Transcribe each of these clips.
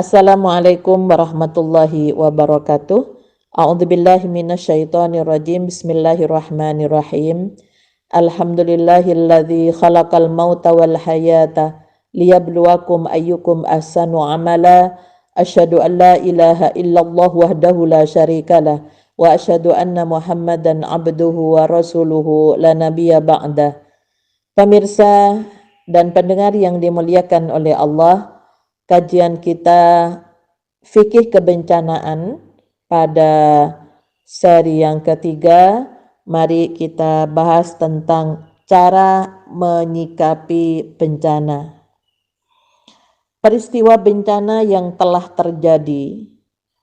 Assalamualaikum warahmatullahi wabarakatuh. A'udzubillahi minasyaitonirrajim. Bismillahirrahmanirrahim. Alhamdulillahilladzi khalaqal mauta wal hayata liyabluwakum ayyukum ahsanu amala. Asyhadu an la ilaha illallah wahdahu la syarikalah wa asyhadu anna Muhammadan abduhu wa rasuluhu la nabiyya ba'dah. Pemirsa dan pendengar yang dimuliakan oleh Allah, kajian kita fikih kebencanaan pada seri yang ketiga. Mari kita bahas tentang cara menyikapi bencana. Peristiwa bencana yang telah terjadi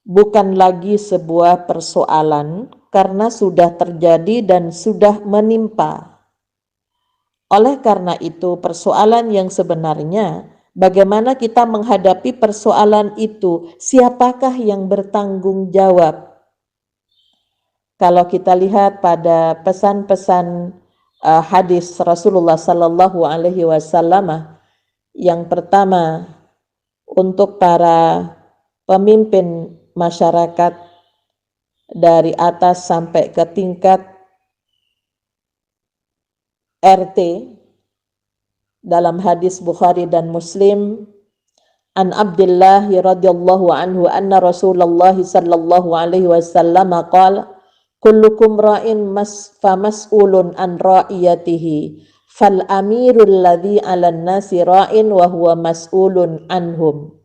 bukan lagi sebuah persoalan karena sudah terjadi dan sudah menimpa. Oleh karena itu, persoalan yang sebenarnya bagaimana kita menghadapi persoalan itu, siapakah yang bertanggung jawab? Kalau kita lihat pada pesan-pesan hadis Rasulullah Sallallahu Alaihi Wasallam, yang pertama untuk para pemimpin masyarakat dari atas sampai ke tingkat RT, dalam hadis Bukhari dan Muslim, an Abdullah radhiyallahu anhu anna Rasulullah sallallahu alaihi wasallam qala kullukum ra'in famas'ulun an ra'iyatihi fal amirul ladzi 'alan nasi ra'in wa huwa mas'ulun anhum.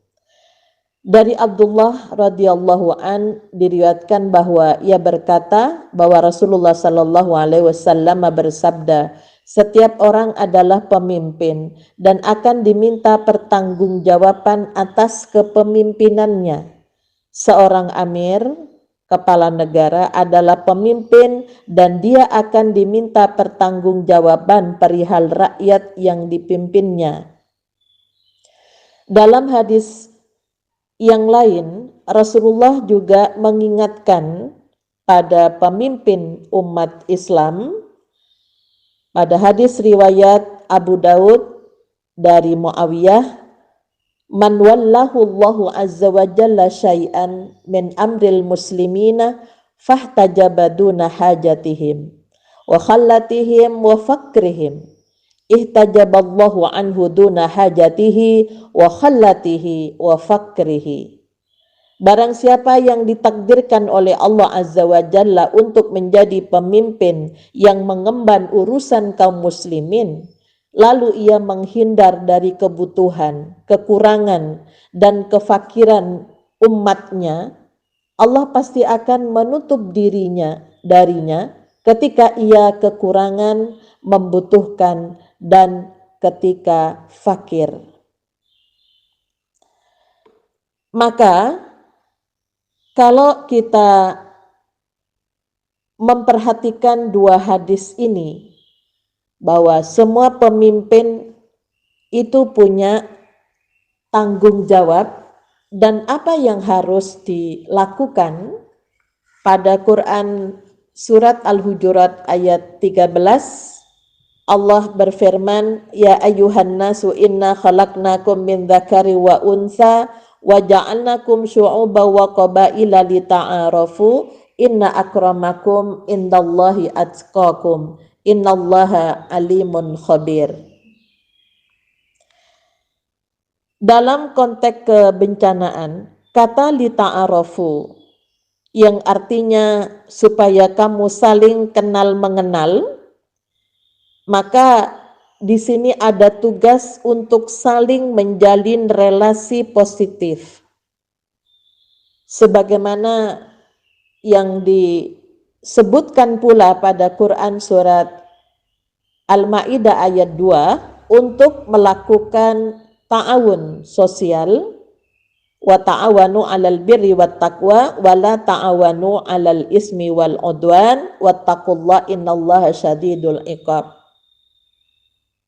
Dari Abdullah radhiyallahu an diriwayatkan bahwa ia berkata bahwa Rasulullah sallallahu alaihi wasallam bersabda, setiap orang adalah pemimpin dan akan diminta pertanggungjawaban atas kepemimpinannya. Seorang amir, kepala negara, adalah pemimpin dan dia akan diminta pertanggungjawaban perihal rakyat yang dipimpinnya. Dalam hadis yang lain, Rasulullah juga mengingatkan pada pemimpin umat Islam. Pada hadis riwayat Abu Daud dari Muawiyah, man wallahu Allahu azza wa jalla syai'an min amril muslimina fahtajaba duna hajatihim wa khallatihim wa fakrihim ihtajaballahu anhu duna hajatihi wa khallatihi wa fakrihi. Barang siapa yang ditakdirkan oleh Allah Azza wa Jalla untuk menjadi pemimpin yang mengemban urusan kaum muslimin, lalu ia menghindar dari kebutuhan, kekurangan, dan kefakiran umatnya, Allah pasti akan menutup darinya ketika ia kekurangan, membutuhkan, dan ketika fakir. Maka kalau kita memperhatikan dua hadis ini, bahwa semua pemimpin itu punya tanggung jawab dan apa yang harus dilakukan. Pada Quran surat Al-Hujurat ayat 13, Allah berfirman, ya ayyuhan nasu inna khalaqnakum min dzakari wa unsa wa ja'alnakum syu'uban wa qabaila lita'arafu inna akramakum indallahi atqakum innallaha alimun khabir. Dalam konteks kebencanaan, kata lita'arafu yang artinya supaya kamu saling kenal mengenal, maka di sini ada tugas untuk saling menjalin relasi positif. Sebagaimana yang disebutkan pula pada Quran surat Al-Maidah ayat 2 untuk melakukan ta'awun sosial, wa ta'awanu 'alal birri wat taqwa wa la ta'awanu 'alal ismi wal 'udwan wattaqullaha innallaha syadidul iqab.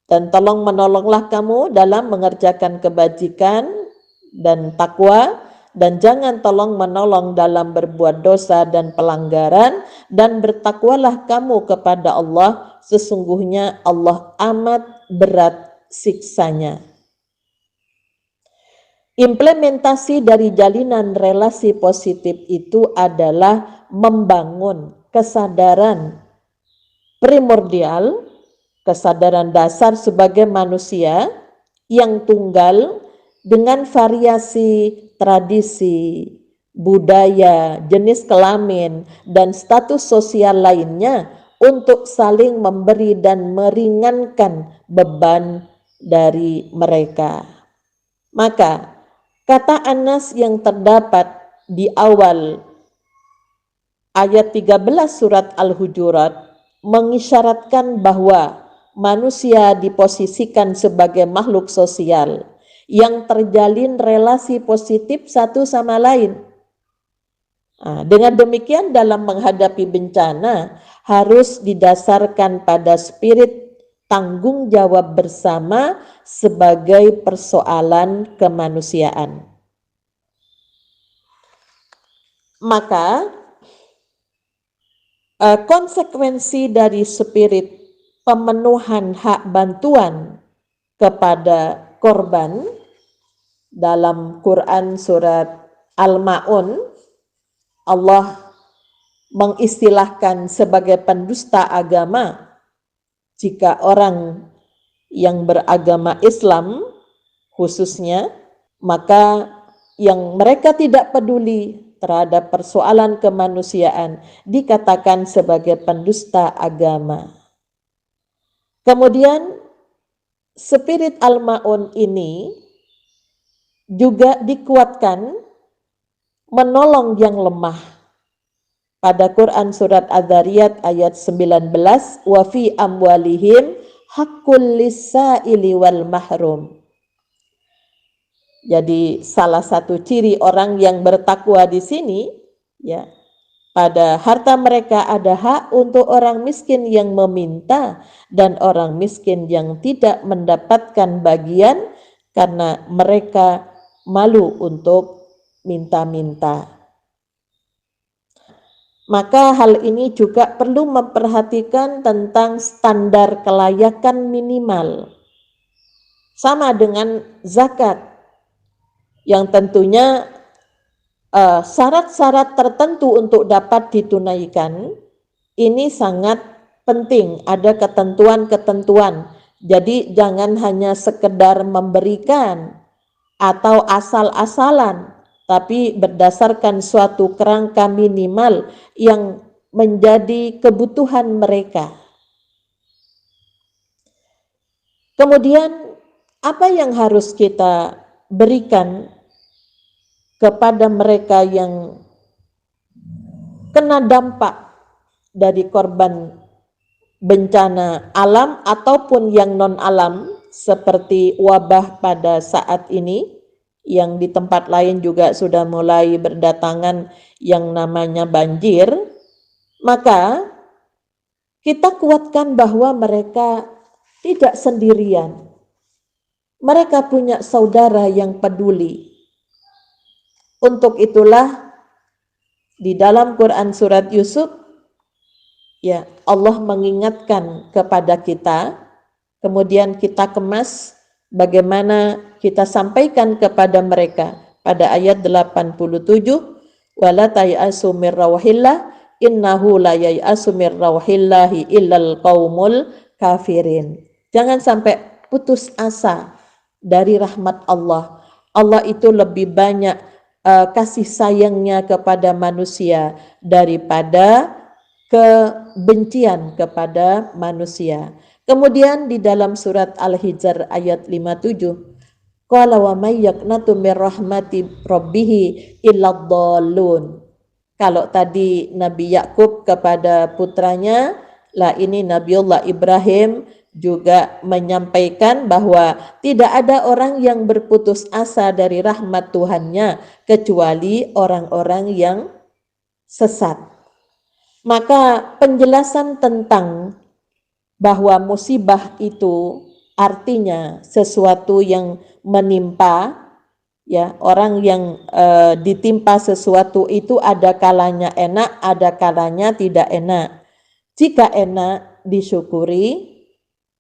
Dan tolong menolonglah kamu dalam mengerjakan kebajikan dan takwa, dan jangan tolong menolong dalam berbuat dosa dan pelanggaran, dan bertakwalah kamu kepada Allah, sesungguhnya Allah amat berat siksanya. Implementasi dari jalinan relasi positif itu adalah membangun kesadaran primordial, kesadaran dasar sebagai manusia yang tunggal dengan variasi tradisi, budaya, jenis kelamin, dan status sosial lainnya untuk saling memberi dan meringankan beban dari mereka. Maka kata Anas yang terdapat di awal ayat 13 surat Al-Hujurat mengisyaratkan bahwa manusia diposisikan sebagai makhluk sosial yang terjalin relasi positif satu sama lain. Dengan demikian dalam menghadapi bencana harus didasarkan pada spirit tanggung jawab bersama sebagai persoalan kemanusiaan. Maka konsekuensi dari spirit pemenuhan hak bantuan kepada korban dalam Quran surat Al-Ma'un, Allah mengistilahkan sebagai pendusta agama jika orang yang beragama Islam khususnya, maka yang mereka tidak peduli terhadap persoalan kemanusiaan dikatakan sebagai pendusta agama. Kemudian spirit Al-Ma'un ini juga dikuatkan menolong yang lemah. Pada Quran surat Adz-Dzariyat ayat 19, wa fi amwalihim haqqul lis-sa'ili wal mahrum. Jadi salah satu ciri orang yang bertakwa di sini, ya, pada harta mereka ada hak untuk orang miskin yang meminta dan orang miskin yang tidak mendapatkan bagian karena mereka malu untuk minta-minta. Maka hal ini juga perlu memperhatikan tentang standar kelayakan minimal. Sama dengan zakat, yang tentunya syarat-syarat tertentu untuk dapat ditunaikan, ini sangat penting, ada ketentuan-ketentuan. Jadi jangan hanya sekedar memberikan atau asal-asalan, tapi berdasarkan suatu kerangka minimal yang menjadi kebutuhan mereka. Kemudian apa yang harus kita berikan kepada mereka yang kena dampak dari korban bencana alam ataupun yang non-alam seperti wabah pada saat ini, yang di tempat lain juga sudah mulai berdatangan yang namanya banjir, maka kita kuatkan bahwa mereka tidak sendirian. Mereka punya saudara yang peduli. Untuk itulah di dalam Quran surat Yusuf, ya, Allah mengingatkan kepada kita, kemudian kita kemas bagaimana kita sampaikan kepada mereka pada ayat 87, wala tayasu mir rawhillah innahu la yayasu mir rawhillahi illal qaumul kafirin. Jangan sampai putus asa dari rahmat Allah. Allah itu lebih banyak kasih sayangnya kepada manusia daripada kebencian kepada manusia. Kemudian di dalam surat Al-Hijr ayat 57, qala wa may yaqnatu mir rahmati rabbih illa dhallun. Kalau tadi Nabi Yakub kepada putranya, lah ini Nabiullah Ibrahim juga menyampaikan bahwa tidak ada orang yang berputus asa dari rahmat Tuhannya kecuali orang-orang yang sesat. Maka penjelasan tentang bahwa musibah itu artinya sesuatu yang menimpa, ya, orang yang ditimpa sesuatu itu ada kalanya enak, ada kalanya tidak enak. Jika enak disyukuri,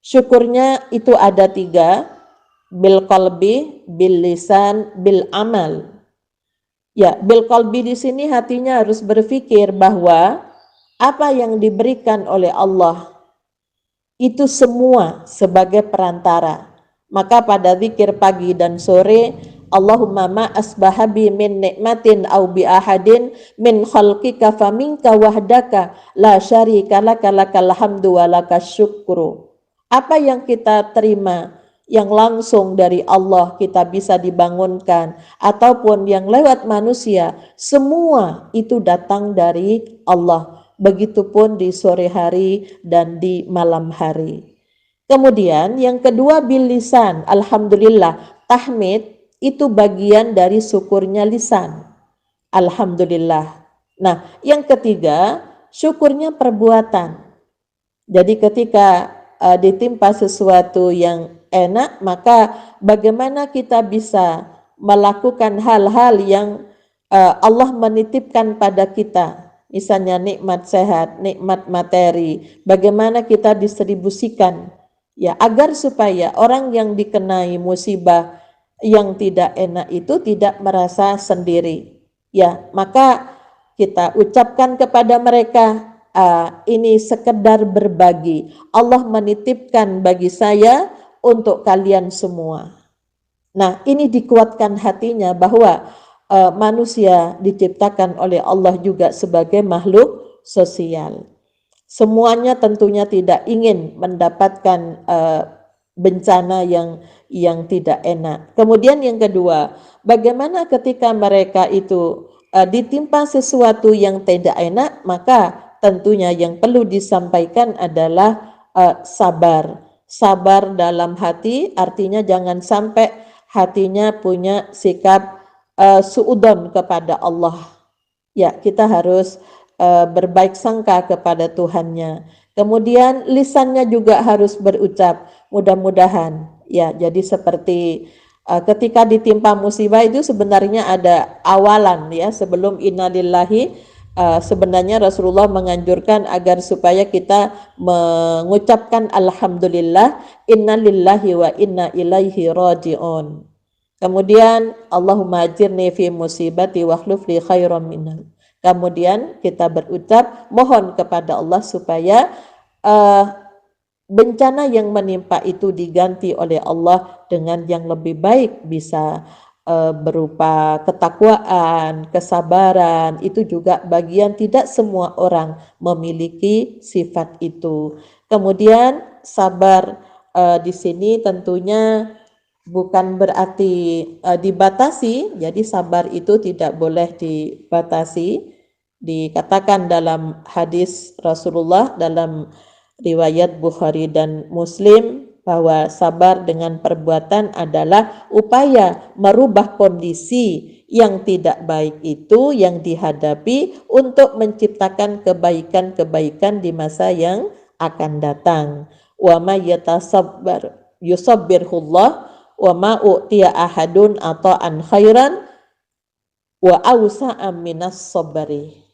syukurnya itu ada 3. bil qalbi, bil lisan, bil amal. Ya, bil qalbi di sini hatinya harus berpikir bahwa apa yang diberikan oleh Allah itu semua sebagai perantara. Maka pada zikir pagi dan sore, Allahumma ma asbahabi min nikmatin au bi ahadin min khalqika faminka wahdaka la syarika laka lakal hamdu wa lakas syukru. Apa yang kita terima yang langsung dari Allah kita bisa dibangunkan ataupun yang lewat manusia, semua itu datang dari Allah. Begitupun di sore hari dan di malam hari. Kemudian yang kedua bil lisan, alhamdulillah, tahmid itu bagian dari syukurnya lisan. Alhamdulillah. Nah, yang ketiga, syukurnya perbuatan. Jadi ketika ditimpa sesuatu yang enak, maka bagaimana kita bisa melakukan hal-hal yang Allah menitipkan pada kita. Misalnya nikmat sehat, nikmat materi, bagaimana kita distribusikan ya agar supaya orang yang dikenai musibah yang tidak enak itu tidak merasa sendiri. Ya, maka kita ucapkan kepada mereka, ini sekedar berbagi. Allah menitipkan bagi saya untuk kalian semua. Nah, ini dikuatkan hatinya bahwa manusia diciptakan oleh Allah juga sebagai makhluk sosial. Semuanya tentunya tidak ingin mendapatkan bencana yang tidak enak. Kemudian yang kedua, bagaimana ketika mereka itu ditimpa sesuatu yang tidak enak, maka tentunya yang perlu disampaikan adalah sabar. Sabar dalam hati artinya jangan sampai hatinya punya sikap suudon kepada Allah. Ya, kita harus berbaik sangka kepada Tuhannya. Kemudian lisannya juga harus berucap, mudah-mudahan. Ya, jadi seperti ketika ditimpa musibah itu sebenarnya ada awalan ya, sebelum innalillahi, sebenarnya Rasulullah menganjurkan agar supaya kita mengucapkan alhamdulillah, innalillahi wa inna ilaihi raji'un. Kemudian Allahumma ajirni fi musibati wa akhlif li khairan minha. Kemudian kita berucap mohon kepada Allah supaya bencana yang menimpa itu diganti oleh Allah dengan yang lebih baik, bisa berupa ketakwaan, kesabaran. Itu juga bagian, tidak semua orang memiliki sifat itu. Kemudian sabar di sini tentunya bukan berarti dibatasi, jadi sabar itu tidak boleh dibatasi. Dikatakan dalam hadis Rasulullah dalam riwayat Bukhari dan Muslim bahwa sabar dengan perbuatan adalah upaya merubah kondisi yang tidak baik itu yang dihadapi untuk menciptakan kebaikan-kebaikan di masa yang akan datang. Wa may yatasabbar yusabbirhullah wa ma u'tiya ahadun ata'an khairan wa awsa'a minas sabri.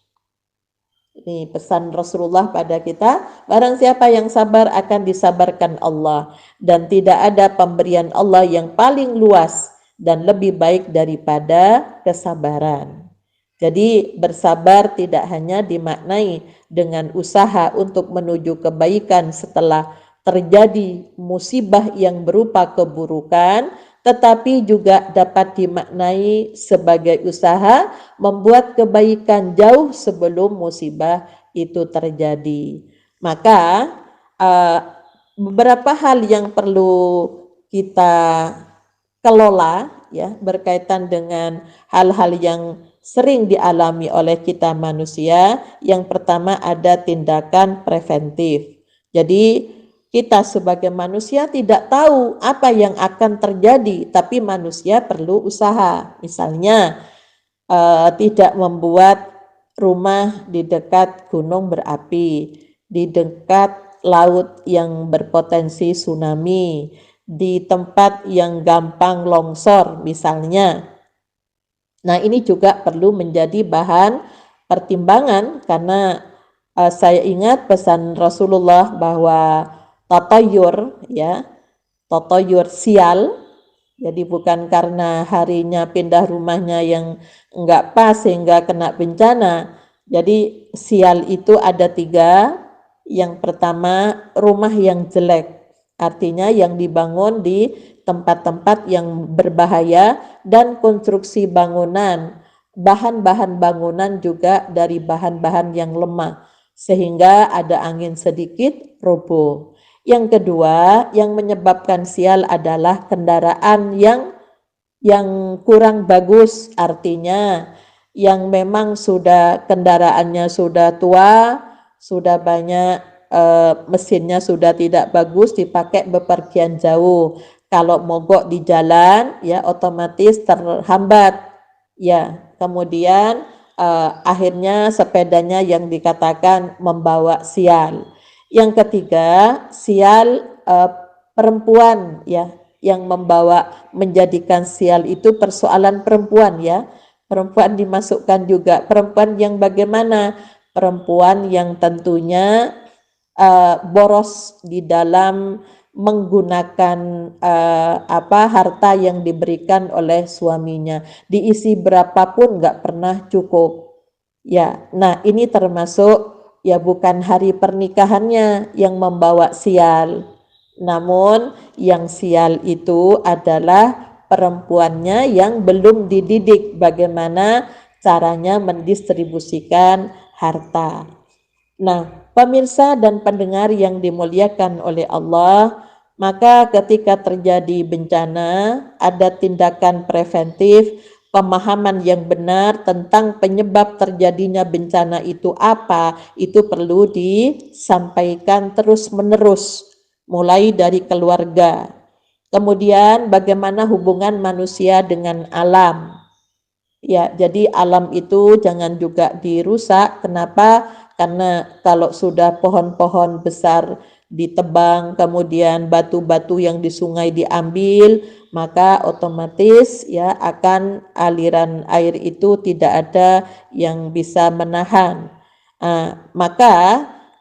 Ini pesan Rasulullah pada kita, barang siapa yang sabar akan disabarkan Allah, dan tidak ada pemberian Allah yang paling luas dan lebih baik daripada kesabaran. Jadi bersabar tidak hanya dimaknai dengan usaha untuk menuju kebaikan setelah terjadi musibah yang berupa keburukan, tetapi juga dapat dimaknai sebagai usaha membuat kebaikan jauh sebelum musibah itu terjadi. Maka beberapa hal yang perlu kita kelola ya berkaitan dengan hal-hal yang sering dialami oleh kita manusia. Yang pertama ada tindakan preventif. Jadi kita sebagai manusia tidak tahu apa yang akan terjadi, tapi manusia perlu usaha. Misalnya tidak membuat rumah di dekat gunung berapi, di dekat laut yang berpotensi tsunami, di tempat yang gampang longsor misalnya. Nah, ini juga perlu menjadi bahan pertimbangan karena saya ingat pesan Rasulullah bahwa tatayur ya, tatayur sial Jadi bukan karena harinya pindah rumahnya yang enggak pas sehingga kena bencana. Jadi sial itu ada 3. Yang pertama, rumah yang jelek. Artinya yang dibangun di tempat-tempat yang berbahaya, dan konstruksi bangunan, bahan-bahan bangunan juga dari bahan-bahan yang lemah, sehingga ada angin sedikit roboh. Yang kedua, yang menyebabkan sial adalah kendaraan yang kurang bagus, artinya yang memang sudah kendaraannya sudah tua, sudah banyak mesinnya sudah tidak bagus, dipakai bepergian jauh. Kalau mogok di jalan ya otomatis terhambat. Ya, kemudian akhirnya sepedanya yang dikatakan membawa sial. Yang ketiga, sial perempuan ya, yang membawa menjadikan sial itu persoalan perempuan ya. Perempuan dimasukkan juga. Perempuan yang bagaimana? Perempuan yang tentunya boros di dalam menggunakan harta yang diberikan oleh suaminya. Diisi berapapun nggak pernah cukup. Ya, nah ini termasuk ya bukan hari pernikahannya yang membawa sial. Namun yang sial itu adalah perempuannya yang belum dididik bagaimana caranya mendistribusikan harta. Nah, pemirsa dan pendengar yang dimuliakan oleh Allah, maka ketika terjadi bencana, ada tindakan preventif, pemahaman yang benar tentang penyebab terjadinya bencana itu apa, itu perlu disampaikan terus-menerus, mulai dari keluarga. Kemudian bagaimana hubungan manusia dengan alam. Ya, jadi alam itu jangan juga dirusak. Kenapa? Karena kalau sudah pohon-pohon besar ditebang, kemudian batu-batu yang di sungai diambil, maka otomatis ya akan aliran air itu tidak ada yang bisa menahan. Maka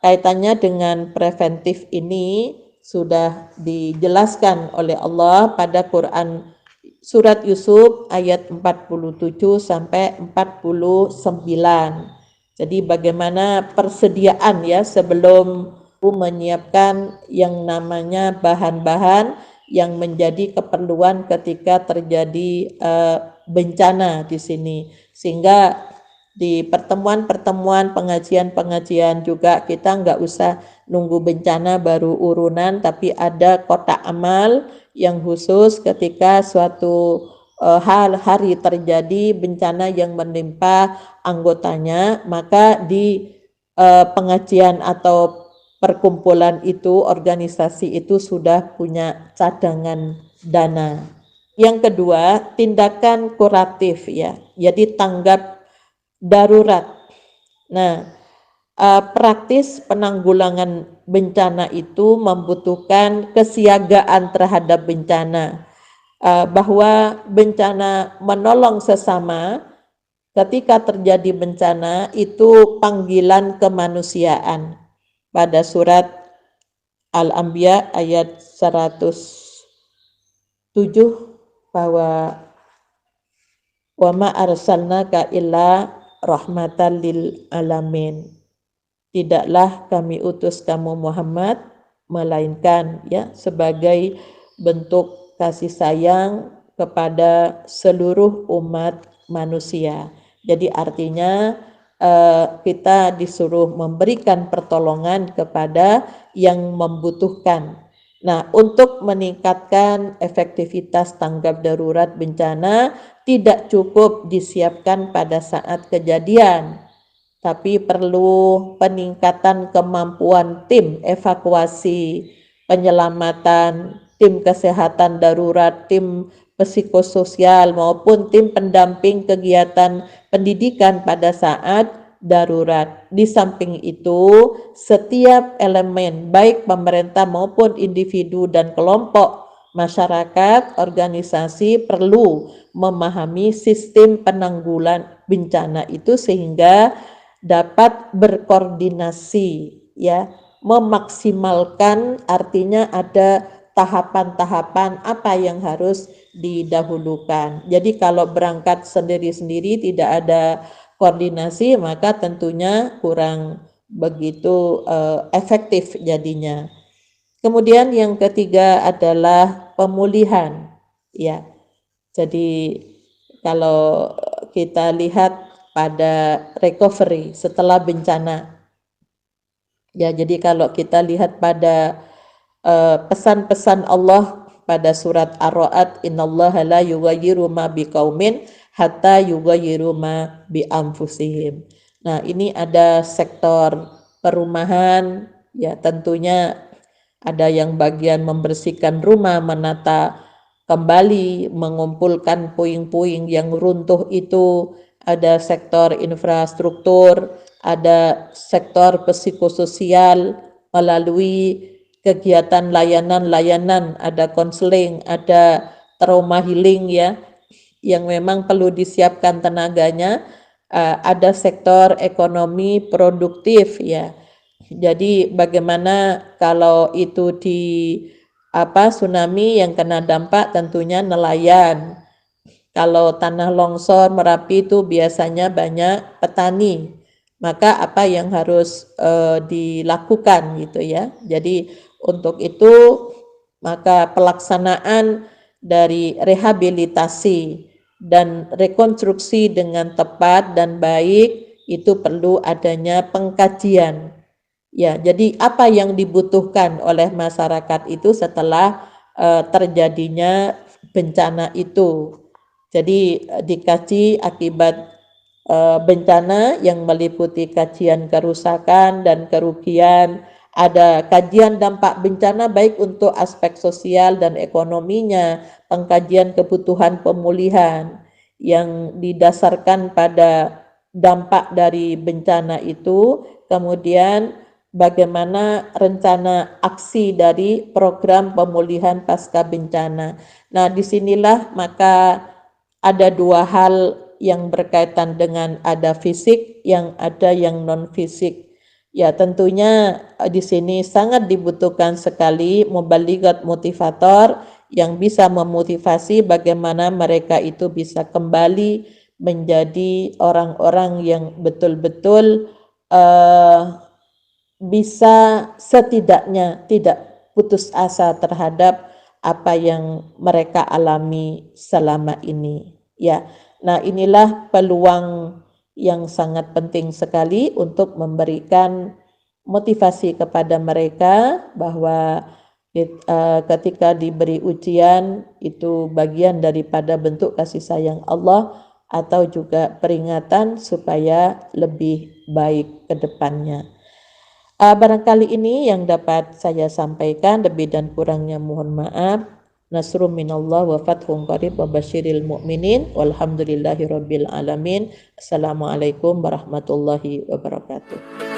kaitannya dengan preventif ini sudah dijelaskan oleh Allah pada Quran Surat Yusuf ayat 47 sampai 49. Jadi bagaimana persediaan ya sebelum menyiapkan yang namanya bahan-bahan yang menjadi keperluan ketika terjadi bencana di sini. Sehingga di pertemuan-pertemuan pengajian-pengajian juga kita nggak usah nunggu bencana baru urunan, tapi ada kotak amal yang khusus ketika suatu hari terjadi bencana yang menimpa anggotanya, maka di pengajian atau perkumpulan itu, organisasi itu sudah punya cadangan dana. Yang kedua, tindakan kuratif ya, jadi tanggap darurat. Nah, praktis penanggulangan bencana itu membutuhkan kesiagaan terhadap bencana, bahwa bencana menolong sesama ketika terjadi bencana itu panggilan kemanusiaan. Pada surat Al-Anbiya ayat 107 bahwa wa ma arsalnaka illa rahmatan lil alamin. Tidaklah kami utus kamu Muhammad melainkan ya sebagai bentuk kasih sayang kepada seluruh umat manusia. Jadi artinya kita disuruh memberikan pertolongan kepada yang membutuhkan. Nah, untuk meningkatkan efektivitas tanggap darurat bencana tidak cukup disiapkan pada saat kejadian, tapi perlu peningkatan kemampuan tim evakuasi, penyelamatan, tim kesehatan darurat, tim psikososial maupun tim pendamping kegiatan pendidikan pada saat darurat. Di samping itu, setiap elemen baik pemerintah maupun individu dan kelompok masyarakat, organisasi perlu memahami sistem penanggulangan bencana itu sehingga dapat berkoordinasi ya, memaksimalkan, artinya ada tahapan-tahapan apa yang harus didahulukan. Jadi kalau berangkat sendiri-sendiri tidak ada koordinasi, maka tentunya kurang begitu efektif jadinya. Kemudian yang ketiga adalah pemulihan. Ya, jadi kalau kita lihat pada recovery setelah bencana, ya jadi kalau kita lihat pada pesan-pesan Allah pada surat Ar-Ra'd, innallaha la yughayyiru ma biqaumin hatta yughayyiru ma bi anfusihim. Nah, ini ada sektor perumahan, ya tentunya ada yang bagian membersihkan rumah, menata kembali, mengumpulkan puing-puing yang runtuh itu, ada sektor infrastruktur, ada sektor psikososial melalui kegiatan layanan-layanan, ada konseling, ada trauma healing ya, yang memang perlu disiapkan tenaganya, ada sektor ekonomi produktif ya. Jadi bagaimana kalau itu di tsunami yang kena dampak tentunya nelayan. Kalau tanah longsor Merapi itu biasanya banyak petani. Maka apa yang harus dilakukan gitu ya. Jadi untuk itu maka pelaksanaan dari rehabilitasi dan rekonstruksi dengan tepat dan baik itu perlu adanya pengkajian. Ya, jadi apa yang dibutuhkan oleh masyarakat itu setelah terjadinya bencana itu. Jadi dikaji akibat bencana yang meliputi kajian kerusakan dan kerugian, ada kajian dampak bencana baik untuk aspek sosial dan ekonominya, pengkajian kebutuhan pemulihan yang didasarkan pada dampak dari bencana itu, kemudian bagaimana rencana aksi dari program pemulihan pasca bencana. Nah, disinilah maka ada dua hal yang berkaitan dengan ada fisik, yang ada yang non fisik. Ya, tentunya di sini sangat dibutuhkan sekali mubaligat motivator yang bisa memotivasi bagaimana mereka itu bisa kembali menjadi orang-orang yang betul-betul bisa setidaknya tidak putus asa terhadap apa yang mereka alami selama ini. Ya, nah inilah peluang yang sangat penting sekali untuk memberikan motivasi kepada mereka bahwa ketika diberi ujian itu bagian daripada bentuk kasih sayang Allah atau juga peringatan supaya lebih baik ke depannya. Barangkali ini yang dapat saya sampaikan, lebih dan kurangnya mohon maaf. Nasrum minallah wa fathun qarib wa basyiril mu'minin walhamdulillahi rabbil alamin. Assalamualaikum warahmatullahi wabarakatuh.